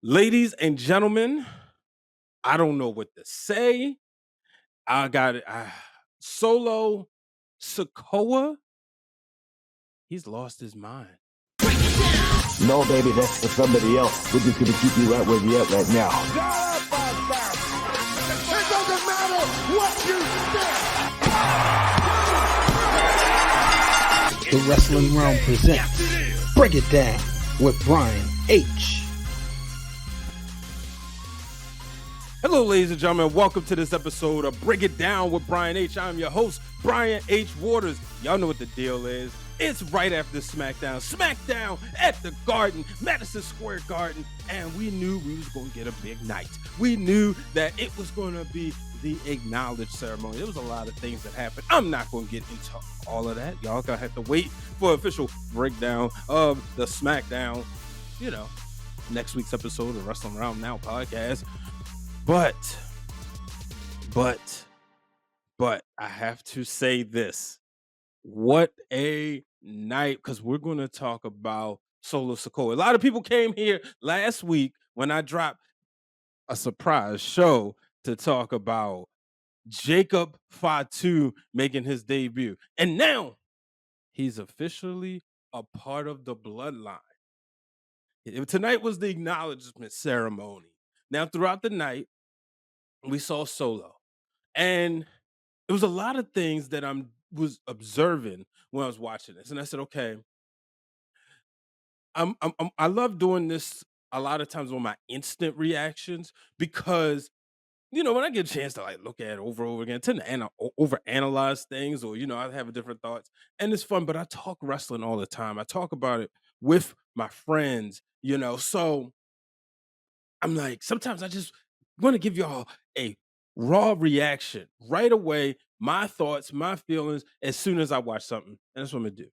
Ladies and gentlemen, I don't know what to say. I got it. Solo Sikoa, he's lost his mind. No, baby, that's for somebody else. We're just gonna keep you right where you're at right now. It doesn't matter what you think. The Wrestling Realm presents Break It Down with Brian H. Hello, ladies and gentlemen. Welcome to this episode of Break It Down with Brian H. I'm your host, Brian H. Waters. Y'all know what the deal is. It's right after SmackDown. SmackDown at the Garden, Madison Square Garden, and we knew we was going to get a big night. We knew that it was going to be the Acknowledge Ceremony. There was a lot of things that happened. I'm not going to get into all of that. Y'all going to have to wait for an official breakdown of the SmackDown, next week's episode of Wrestling Around Now podcast. But I have to say this. What a night, because we're going to talk about Solo Sikoa. A lot of people came here last week when I dropped a surprise show to talk about Jacob Fatu making his debut. And now he's officially a part of the Bloodline. Tonight was the acknowledgement ceremony. Now, throughout the night, we saw Solo. And it was a lot of things that I was observing when I was watching this. And I said, okay, I love doing this a lot of times on my instant reactions because, when I get a chance to look at it over again, tend to overanalyze things or, I have different thoughts. And it's fun, but I talk wrestling all the time. I talk about it with my friends, so I'm like, sometimes I just want to give y'all a raw reaction right away, my thoughts, my feelings, as soon as I watch something. And that's what I'm going to do.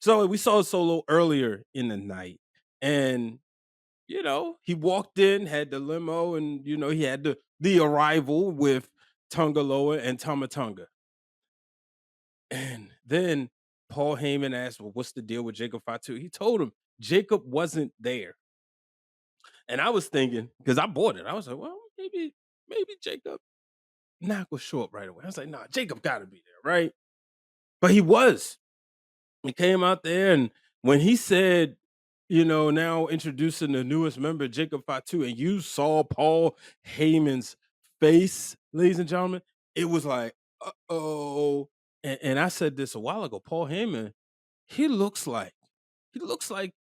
So we saw Solo earlier in the night. And, he walked in, had the limo, and, he had the arrival with Tungaloa and Tamatonga. And then Paul Heyman asked, well, what's the deal with Jacob Fatu? He told him Jacob wasn't there. And I was thinking, because I bought it, I was like, well, maybe Jacob not gonna show up right away. I was like, nah, Jacob gotta be there, right? But he was. He came out there, and when he said, now introducing the newest member, Jacob Fatu, and you saw Paul Heyman's face, ladies and gentlemen, it was like, uh-oh. And I said this a while ago, Paul Heyman, he looks like,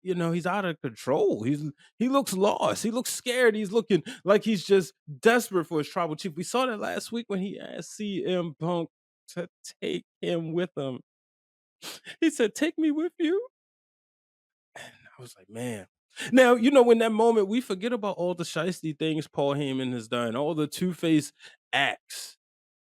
he's out of control. He looks lost. He looks scared. He's looking like he's just desperate for his tribal chief. We saw that last week when he asked CM Punk to take him with him. He said, take me with you. And I was like, man. Now, in that moment, we forget about all the shiesty things Paul Heyman has done, all the two-faced acts.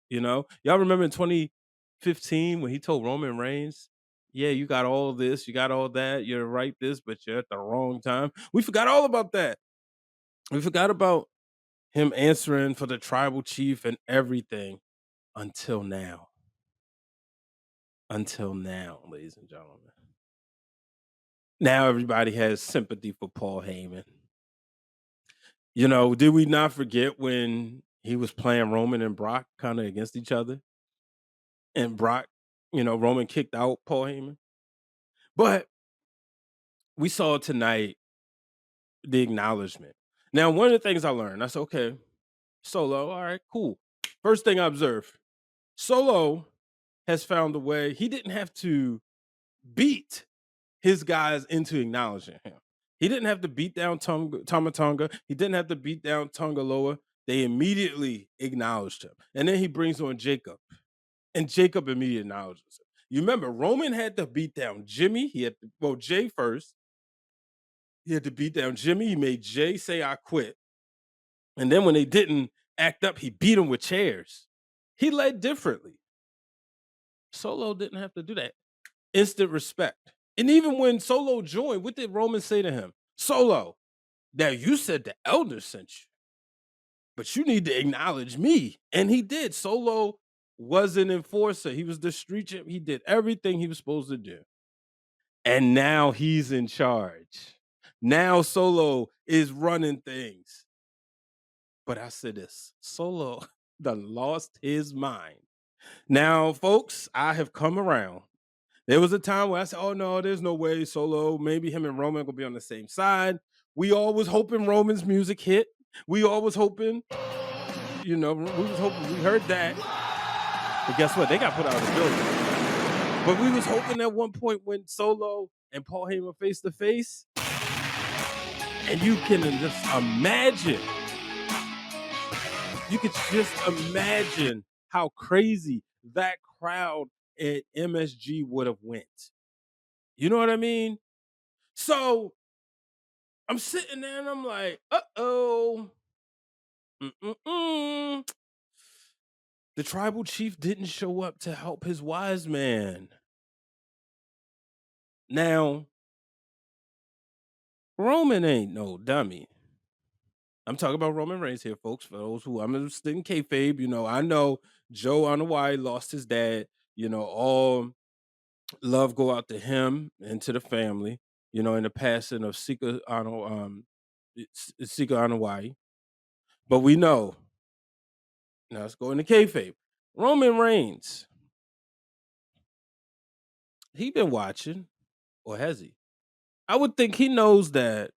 Y'all remember in 2015 when he told Roman Reigns, yeah, you got all this, you got all that, you're right this, but you're at the wrong time. We forgot all about that. We forgot about him answering for the tribal chief and everything until now. Until now, ladies and gentlemen. Now everybody has sympathy for Paul Heyman. Did we not forget when he was playing Roman and Brock kind of against each other? And Brock, Roman kicked out Paul Heyman. But we saw tonight the acknowledgement. Now, one of the things I learned, I said, okay, Solo, all right, cool. First thing I observed, Solo has found a way. He didn't have to beat his guys into acknowledging him. He didn't have to beat down Tamatonga. He didn't have to beat down Tungaloa. They immediately acknowledged him. And then he brings on Jacob. And Jacob immediately acknowledges him. You remember, Roman had to beat down Jimmy. He had to, Jay first. He had to beat down Jimmy. He made Jay say, I quit. And then when they didn't act up, he beat him with chairs. He led differently. Solo didn't have to do that. Instant respect. And even when Solo joined, what did Roman say to him? Solo, now you said the elders sent you, but you need to acknowledge me. And he did. Solo was an enforcer. He was the street champ. He did everything he was supposed to do. And now he's in charge. Now Solo is running things. But I said this, Solo done lost his mind. Now, folks, I have come around. There was a time where I said, "Oh no, there's no way Solo. Maybe him and Roman gonna be on the same side." We all was hoping Roman's music hit. We all was hoping, we was hoping we heard that. But guess what? They got put out of the building. But we was hoping at one point when Solo and Paul Heyman face to face, and you can just imagine. You could just imagine how crazy that crowd at MSG would have went. You know what I mean? So I'm sitting there and I'm like, uh-oh. Mm-mm-mm. The tribal chief didn't show up to help his wise man. Now, Roman ain't no dummy. I'm talking about Roman Reigns here, folks. For those who I'm interested in kayfabe, I know Joe Anoa'i lost his dad. All love go out to him and to the family. In the passing of Sika Anoa'i. But we know. Now let's go into kayfabe. Roman Reigns. He been watching, or has he? I would think he knows that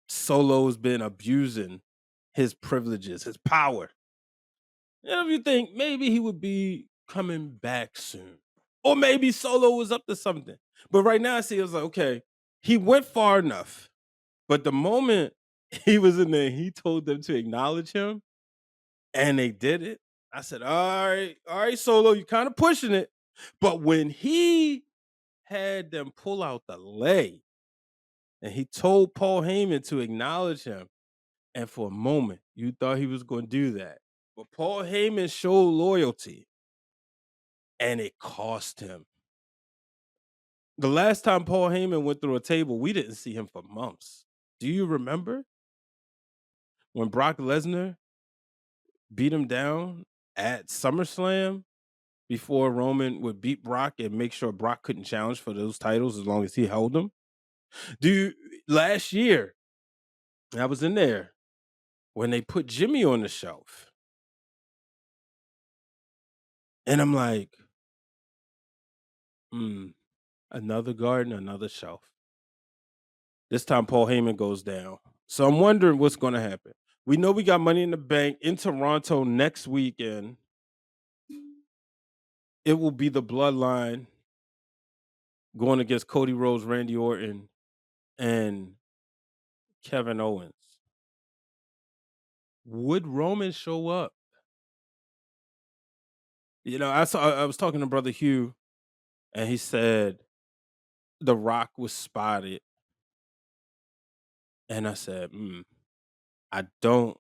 Solo's been abusing his privileges, his power. And if you think maybe he would be coming back soon, or maybe Solo was up to something. But right now, I see it was like, okay, he went far enough. But the moment he was in there, he told them to acknowledge him, and they did it. I said, all right, Solo, you're kind of pushing it. But when he had them pull out the leg, and he told Paul Heyman to acknowledge him, and for a moment, you thought he was going to do that. But Paul Heyman showed loyalty, and it cost him. The last time Paul Heyman went through a table, we didn't see him for months. Do you remember when Brock Lesnar beat him down at SummerSlam before Roman would beat Brock and make sure Brock couldn't challenge for those titles as long as he held them? Last year, I was in there when they put Jimmy on the shelf. And I'm like, another garden, another shelf. This time Paul Heyman goes down. So I'm wondering what's going to happen. We know we got Money in the Bank in Toronto next weekend. It will be the Bloodline going against Cody Rhodes, Randy Orton, and Kevin Owens. Would Roman show up? I was talking to Brother Hugh, and he said The Rock was spotted. And I said, I don't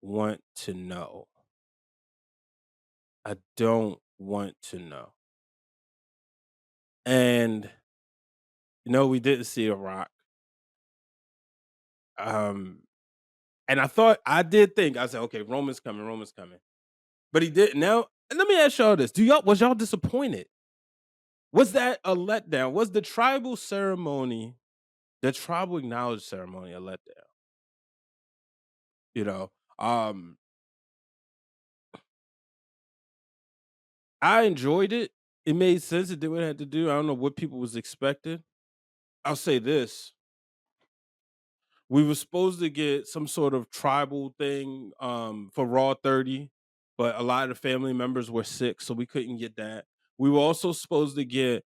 want to know. I don't want to know. And we didn't see a Rock. And I did think, I said, okay, Roman's coming. But he didn't. Now, let me ask y'all this. Was y'all disappointed? Was that a letdown? Was the tribal ceremony, the tribal acknowledge ceremony, a letdown? Um, I enjoyed it. It made sense. It did what it had to do. I don't know what people was expecting. I'll say this. We were supposed to get some sort of tribal thing for Raw 30, but a lot of the family members were sick, so we couldn't get that. We were also supposed to get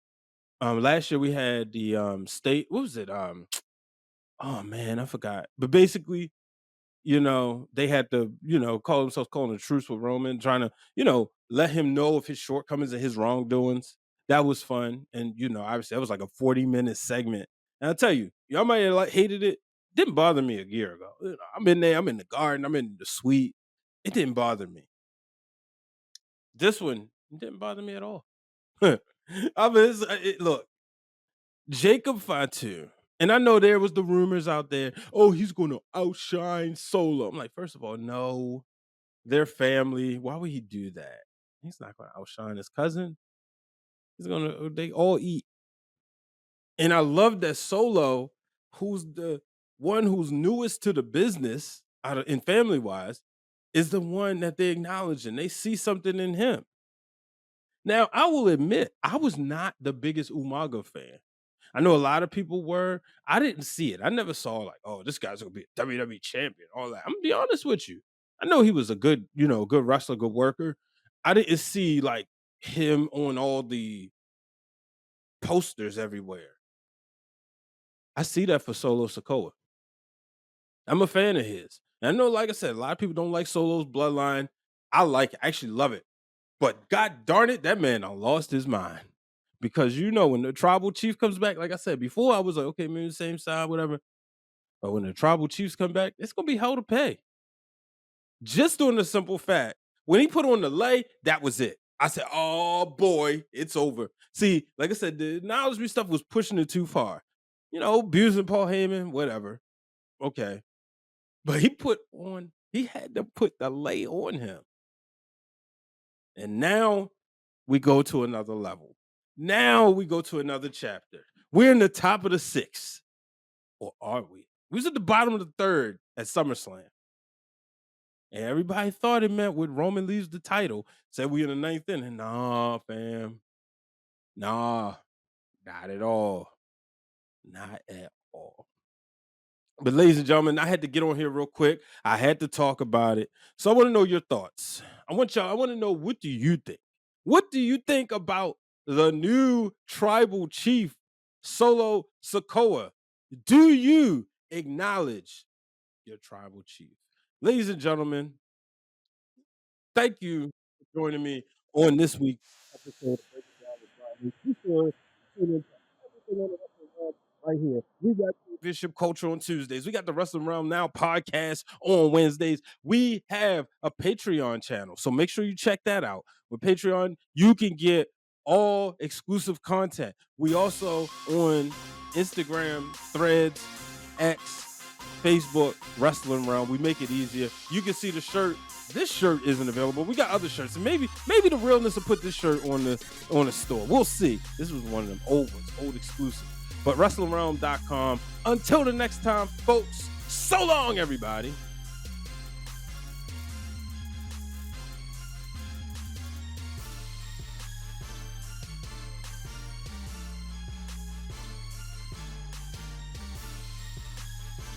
last year we had the state, what was it? Oh man, I forgot. But basically, they had to, call themselves calling a truce with Roman, trying to, let him know of his shortcomings and his wrongdoings. That was fun. And, obviously that was like a 40-minute segment. And I'll tell you, y'all might have hated it. Didn't bother me a year ago. I'm in there, I'm in the garden, I'm in the suite. It didn't bother me. This one didn't bother me at all. Look, Jacob Fatu. And I know there was the rumors out there, oh, he's going to outshine Solo. I'm like, first of all, no, they're family. Why would he do that? He's not going to outshine his cousin. They all eat. And I love that Solo, who's the one who's newest to the business out of in family wise is the one that they acknowledge and they see something in him. Now, I will admit, I was not the biggest Umaga fan. I know a lot of people were. I didn't see it. I never saw like, oh, this guy's gonna be a WWE champion, all that. I'm gonna be honest with you. I know he was a good, good wrestler, good worker. I didn't see like him on all the posters everywhere. I see that for Solo Sikoa. I'm a fan of his. And I know, like I said, a lot of people don't like Solo's bloodline. I like it. I actually love it. But god darn it, that man done lost his mind. Because when the tribal chief comes back, like I said before, I was like, okay, maybe the same side, whatever. But when the tribal chiefs come back, it's gonna be hell to pay. Just on the simple fact, when he put on the lay, that was it. I said, oh boy, it's over. See, like I said, the acknowledgement stuff was pushing it too far. Abusing Paul Heyman, whatever. Okay. But he had to put the lay on him. And now we go to another level. Now we go to another chapter. We're in the top of the sixth. Or are we? We was at the bottom of the third at SummerSlam. And everybody thought it meant when Roman leaves the title, said we in the ninth inning. Nah, fam. Nah, not at all. Not at all. But ladies and gentlemen, I had to get on here real quick. I had to talk about it. So I want to know your thoughts. I want to know, what do you think? What do you think about the new tribal chief, Solo Sikoa? Do you acknowledge your tribal chief? Ladies and gentlemen, thank you for joining me on this week's episode of Breaking Down with Brian. Be sure to tune in to everything on the Wrestling Realm right here. We got Bishop Culture on Tuesdays. We got the Wrestling Realm Now podcast on Wednesdays. We have a Patreon channel, so make sure you check that out. With Patreon, you can get all exclusive content. We also on Instagram, Threads, X, Facebook, Wrestling Realm. We make it easier. You can see the shirt. This shirt isn't available. We got other shirts, and maybe the realness will put this shirt on the store. We'll see. This was one of them old ones, old exclusive. But WrestlingRealm.com. Until the next time, folks. So long, everybody.